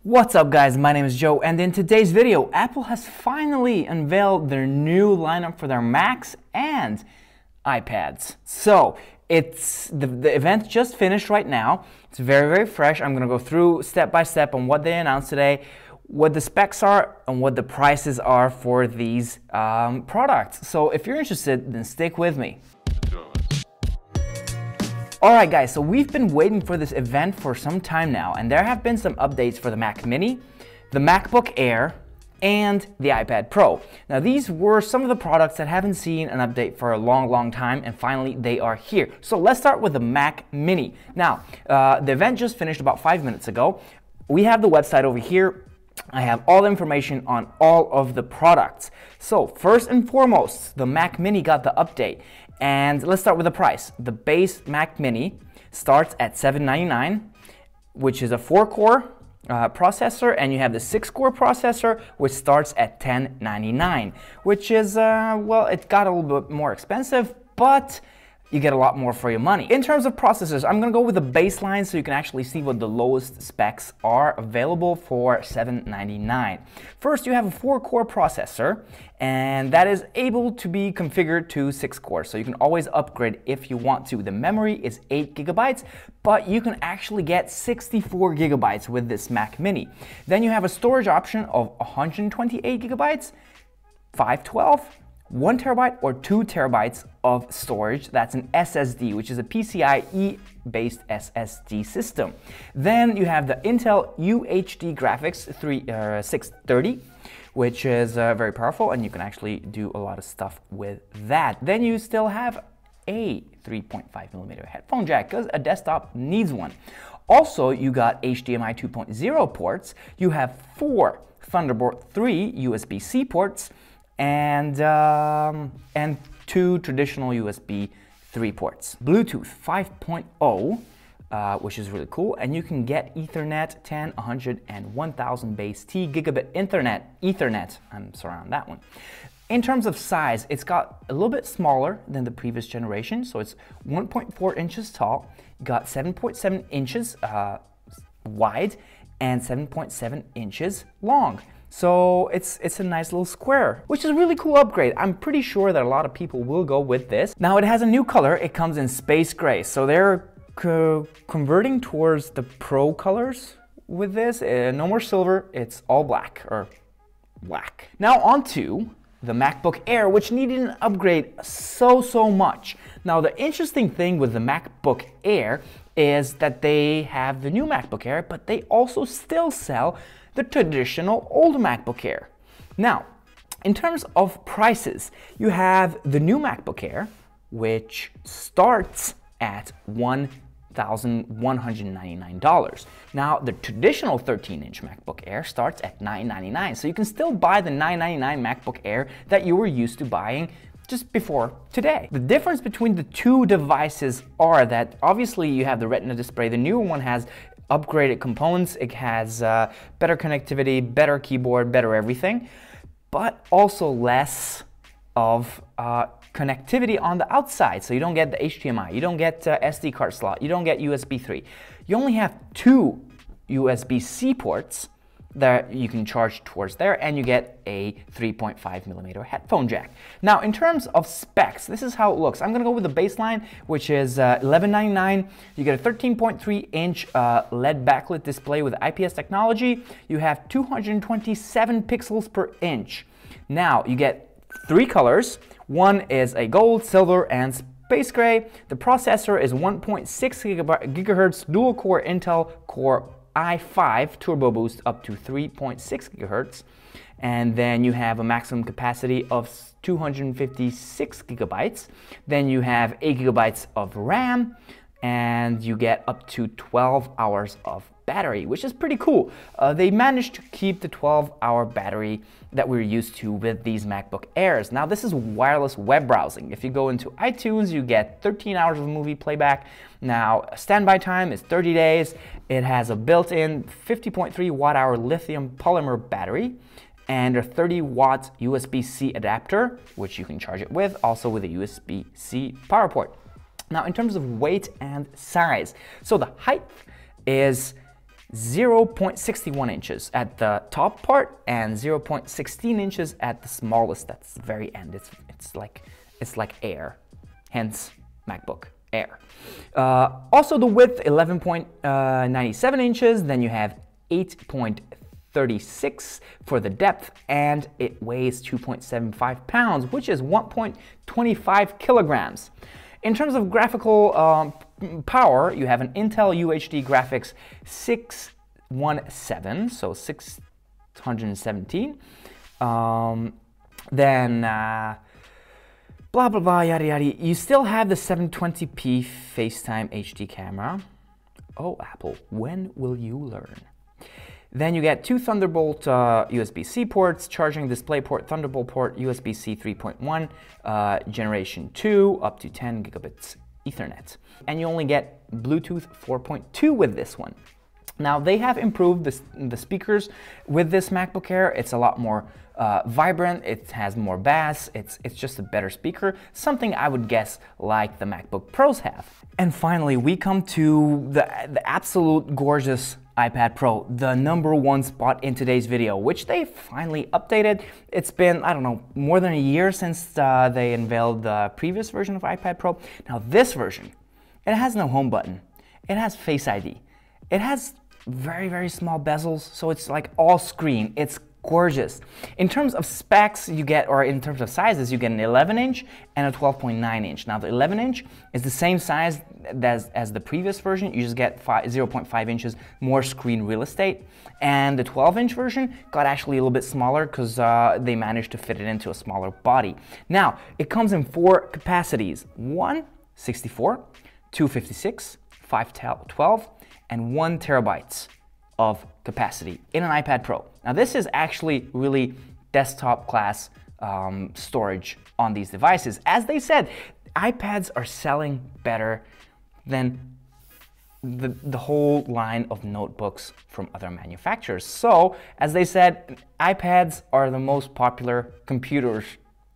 What's up guys, my name is Joe, and in today's video, Apple has finally unveiled their new lineup for their Macs and iPads. So, the event just finished right now. It's very fresh. I'm going to go through step by step on what they announced today, what the specs are, and what the prices are for these products. So if you're interested, then stick with me. Alright guys, so we've been waiting for this event for some time now, and there have been some updates for the Mac Mini, the MacBook Air, and the iPad Pro. Now these were some of the products that haven't seen an update for a long time, and finally they are here. So let's start with the Mac Mini. Now, the event just finished about 5 minutes ago. We have the website over here. I have all the information on all of the products. So first and foremost, the Mac Mini got the update. And let's start with the price. The base Mac Mini starts at $799, which is a 4-core processor, and you have the 6-core processor, which starts at $1099, which is, well, it got a little bit more expensive, but you get a lot more for your money. In terms of processors, I'm gonna go with the baseline so you can actually see what the lowest specs are available for $799. First, you have a 4-core processor, and that is able to be configured to 6 cores, so you can always upgrade if you want to. The memory is 8 gigabytes, but you can actually get 64 gigabytes with this Mac Mini. Then you have a storage option of 128 gigabytes, 512, 1 terabyte or 2 terabytes of storage. That's an SSD, which is a PCIe-based SSD system. Then you have the Intel UHD graphics 630, which is very powerful, and you can actually do a lot of stuff with that. Then you still have a 3.5mm headphone jack, because a desktop needs one. Also, you got HDMI 2.0 ports. You have 4 Thunderbolt 3 USB-C ports, and 2 traditional USB 3 ports. Bluetooth 5.0, which is really cool, and you can get Ethernet 10, 100, and 1000 base T gigabit Ethernet, I'm sorry on that one. In terms of size, it's got a little bit smaller than the previous generation, so it's 1.4 inches tall, got 7.7 inches wide, and 7.7 inches long. So it's a nice little square, which is a really cool upgrade. I'm pretty sure that a lot of people will go with this. Now it has a new color. It comes in space gray. So they're converting towards the Pro colors with this. No more silver. It's all black or black. Now on to the MacBook Air, which needed an upgrade so much. Now the interesting thing with the MacBook Air is that they have the new MacBook Air, but they also still sell the traditional old MacBook Air. Now, in terms of prices, you have the new MacBook Air, which starts at $1,199. Now, the traditional 13-inch MacBook Air starts at $999, so you can still buy the $999 MacBook Air that you were used to buying just before today. The difference between the two devices are that obviously you have the Retina display. The newer one has upgraded components. It has better connectivity, better keyboard, better everything, but also less of connectivity on the outside. So you don't get the HDMI, you don't get SD card slot, you don't get USB 3. You only have 2 USB-C ports that you can charge towards there, and you get a 3.5mm headphone jack. Now, in terms of specs, this is how it looks. I'm gonna go with the baseline, which is $1199. You get a 13.3-inch LED backlit display with IPS technology. You have 227 pixels per inch. Now, you get 3 colors. One is a gold, silver, and space gray. The processor is 1.6 gigahertz dual-core Intel Core i5 Turbo Boost up to 3.6 gigahertz, and then you have a maximum capacity of 256 gigabytes. Then you have 8 gigabytes of RAM, and you get up to 12 hours of battery, which is pretty cool. They managed to keep the 12-hour battery that we're used to with these MacBook Airs. Now this is wireless web browsing. If you go into iTunes, you get 13 hours of movie playback. Now standby time is 30 days. It has a built-in 50.3 watt-hour lithium polymer battery and a 30-watt USB-C adapter, which you can charge it with, also with a USB-C power port. Now in terms of weight and size, so the height is 0.61 inches at the top part and 0.16 inches at the smallest, that's the very end. It's like Air, hence MacBook Air. Also the width 11.97 inches, then you have 8.36 for the depth, and it weighs 2.75 pounds, which is 1.25 kilograms. In terms of graphical power, you have an Intel UHD graphics 617, so 617. Then blah blah blah yada yada. You still have the 720p FaceTime HD camera. Oh Apple, when will you learn? Then you get two Thunderbolt USB-C ports, charging DisplayPort, Thunderbolt port, USB-C 3.1, generation 2, up to 10 gigabits Ethernet. And you only get Bluetooth 4.2 with this one. Now they have improved the speakers with this MacBook Air. It's a lot more vibrant, it has more bass, it's just a better speaker, something I would guess like the MacBook Pros have. And finally, we come to the absolute gorgeous iPad Pro, the #1 spot in today's video, which they finally updated. It's been, I don't know, more than a year since they unveiled the previous version of iPad Pro. Now this version, it has no home button, it has Face ID, it has very, very small bezels, so it's like all screen. It's gorgeous. In terms of specs, you get, or in terms of sizes, you get an 11-inch and a 12.9 inch. Now the 11-inch is the same size as the previous version. You just get 0.5 inches more screen real estate. And the 12-inch version got actually a little bit smaller because they managed to fit it into a smaller body. Now, it comes in 4 capacities: 164, 256, 512, and 1 terabytes of capacity in an iPad Pro. Now this is actually really desktop class storage on these devices. As they said, iPads are selling better than the whole line of notebooks from other manufacturers. So, as they said, iPads are the most popular computers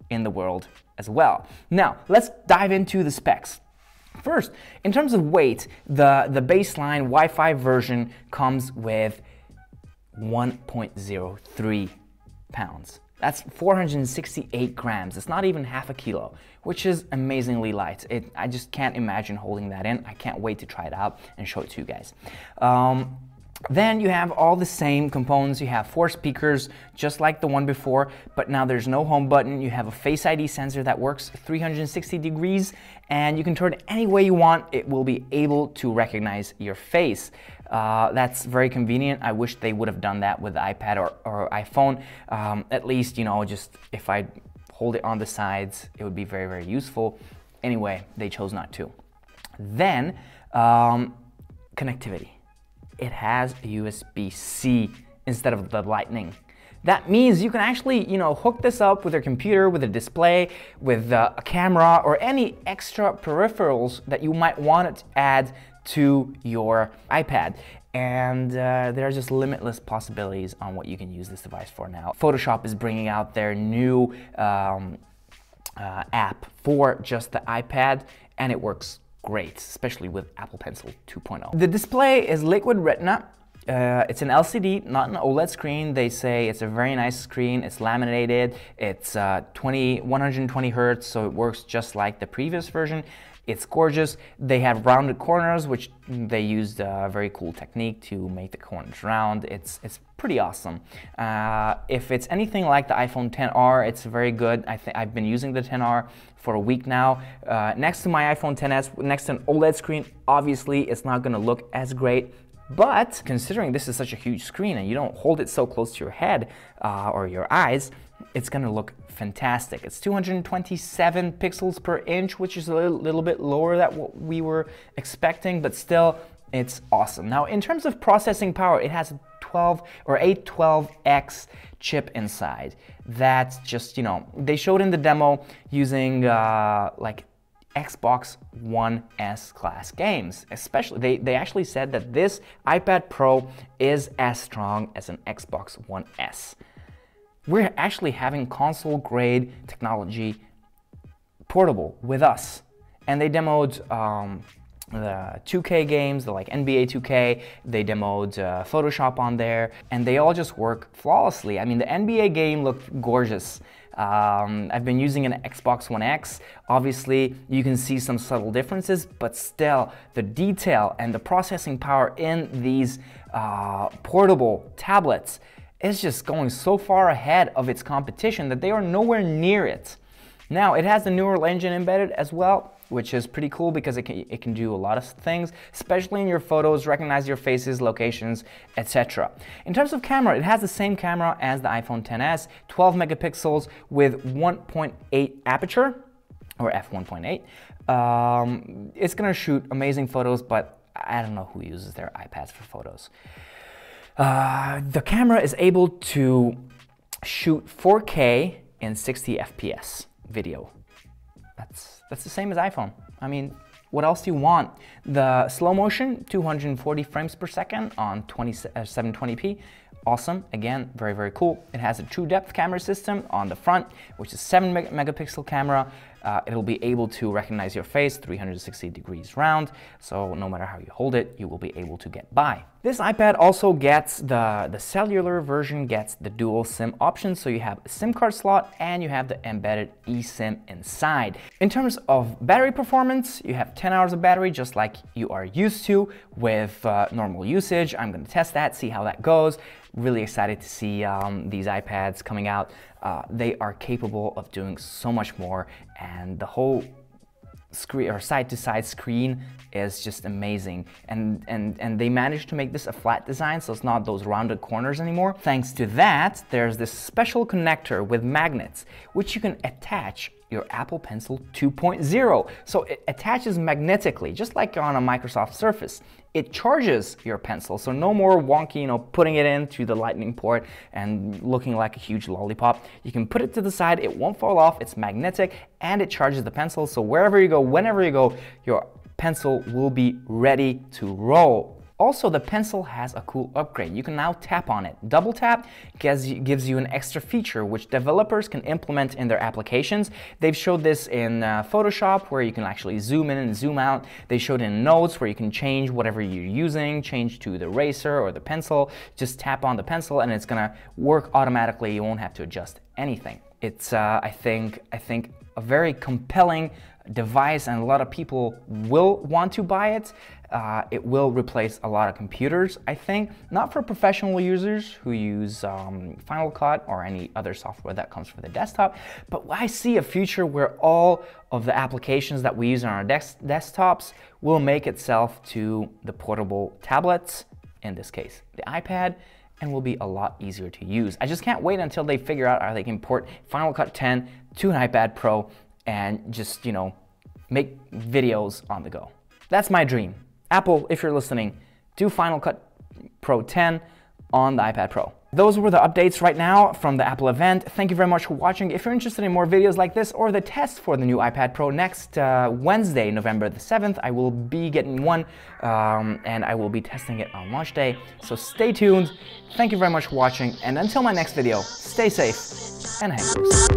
in the world as well. Now, let's dive into the specs. First, in terms of weight, the baseline Wi-Fi version comes with 1.03 pounds. That's 468 grams. It's not even half a kilo, which is amazingly light. I just can't imagine holding that in. I can't wait to try it out and show it to you guys. Then you have all the same components. You have 4 speakers, just like the one before, but now there's no home button. You have a Face ID sensor that works 360 degrees, and you can turn it any way you want. It will be able to recognize your face. That's very convenient. I wish they would have done that with the iPad or iPhone. At least, you know, just if I hold it on the sides, it would be very, very useful. Anyway, they chose not to. Then, connectivity. It has a USB-C instead of the Lightning. That means you can actually, you know, hook this up with your computer, with a display, with a camera, or any extra peripherals that you might want to add to your iPad. And there are just limitless possibilities on what you can use this device for now. Photoshop is bringing out their new app for just the iPad, and it works great, especially with Apple Pencil 2.0. The display is Liquid Retina. It's an LCD, not an OLED screen. They say it's a very nice screen. It's laminated. It's 120 hertz, so it works just like the previous version. It's gorgeous. They have rounded corners, which they used a very cool technique to make the corners round. It's pretty awesome. If it's anything like the iPhone XR, it's very good. I've been using the XR for a week now. Next to my iPhone XS, next to an OLED screen, obviously it's not gonna look as great, but considering this is such a huge screen and you don't hold it so close to your head or your eyes, it's gonna look fantastic. It's 227 pixels per inch, which is a little bit lower than what we were expecting, but still, it's awesome. Now, in terms of processing power, it has a 812X chip inside. That's just, you know, they showed in the demo using like Xbox One S class games. Especially, they actually said that this iPad Pro is as strong as an Xbox One S. We're actually having console grade technology portable with us. And they demoed the 2K games, the like NBA 2K, they demoed Photoshop on there, and they all just work flawlessly. I mean, the NBA game looked gorgeous. I've been using an Xbox One X. Obviously, you can see some subtle differences, but still, the detail and the processing power in these portable tablets is just going so far ahead of its competition that they are nowhere near it. Now, it has the neural engine embedded as well, which is pretty cool because it can do a lot of things, especially in your photos, recognize your faces, locations, etc. In terms of camera, it has the same camera as the iPhone XS, 12 megapixels with 1.8 aperture, or f1.8. It's gonna shoot amazing photos, but I don't know who uses their iPads for photos. The camera is able to shoot 4K in 60 FPS video. That's the same as iPhone. I mean, what else do you want? The slow motion, 240 frames per second on 720p. Awesome, again, very, very cool. It has a true depth camera system on the front, which is 7 megapixel camera. It'll be able to recognize your face 360 degrees round, so no matter how you hold it, you will be able to get by. This iPad also gets the cellular version, gets the dual SIM option, so you have a SIM card slot and you have the embedded eSIM inside. In terms of battery performance, you have 10 hours of battery, just like you are used to with normal usage. I'm gonna test that, see how that goes. Really excited to see these iPads coming out. They are capable of doing so much more, and the whole screen or side-to-side screen is just amazing. And they managed to make this a flat design, so it's not those rounded corners anymore. Thanks to that, there's this special connector with magnets, which you can attach your Apple Pencil 2.0. So it attaches magnetically, just like on a Microsoft Surface. It charges your pencil, so no more wonky, putting it into the lightning port and looking like a huge lollipop. You can put it to the side, it won't fall off, it's magnetic, and it charges the pencil, so wherever you go, whenever you go, your pencil will be ready to roll. Also, the pencil has a cool upgrade. You can now tap on it. Double tap gives you an extra feature which developers can implement in their applications. They've showed this in Photoshop, where you can actually zoom in and zoom out. They showed it in Notes, where you can change whatever you're using, change to the eraser or the pencil. Just tap on the pencil and it's gonna work automatically. You won't have to adjust anything. It's, I think a very compelling device, and a lot of people will want to buy it. It will replace a lot of computers, I think. Not for professional users who use Final Cut or any other software that comes for the desktop, but I see a future where all of the applications that we use on our desktops will make itself to the portable tablets, in this case the iPad, and will be a lot easier to use. I just can't wait until they figure out how they can port Final Cut 10 to an iPad Pro and just, make videos on the go. That's my dream. Apple, if you're listening, do Final Cut Pro 10 on the iPad Pro. Those were the updates right now from the Apple event. Thank you very much for watching. If you're interested in more videos like this or the test for the new iPad Pro, next Wednesday, November the 7th, I will be getting one and I will be testing it on launch day. So stay tuned. Thank you very much for watching, and until my next video, stay safe and hang loose.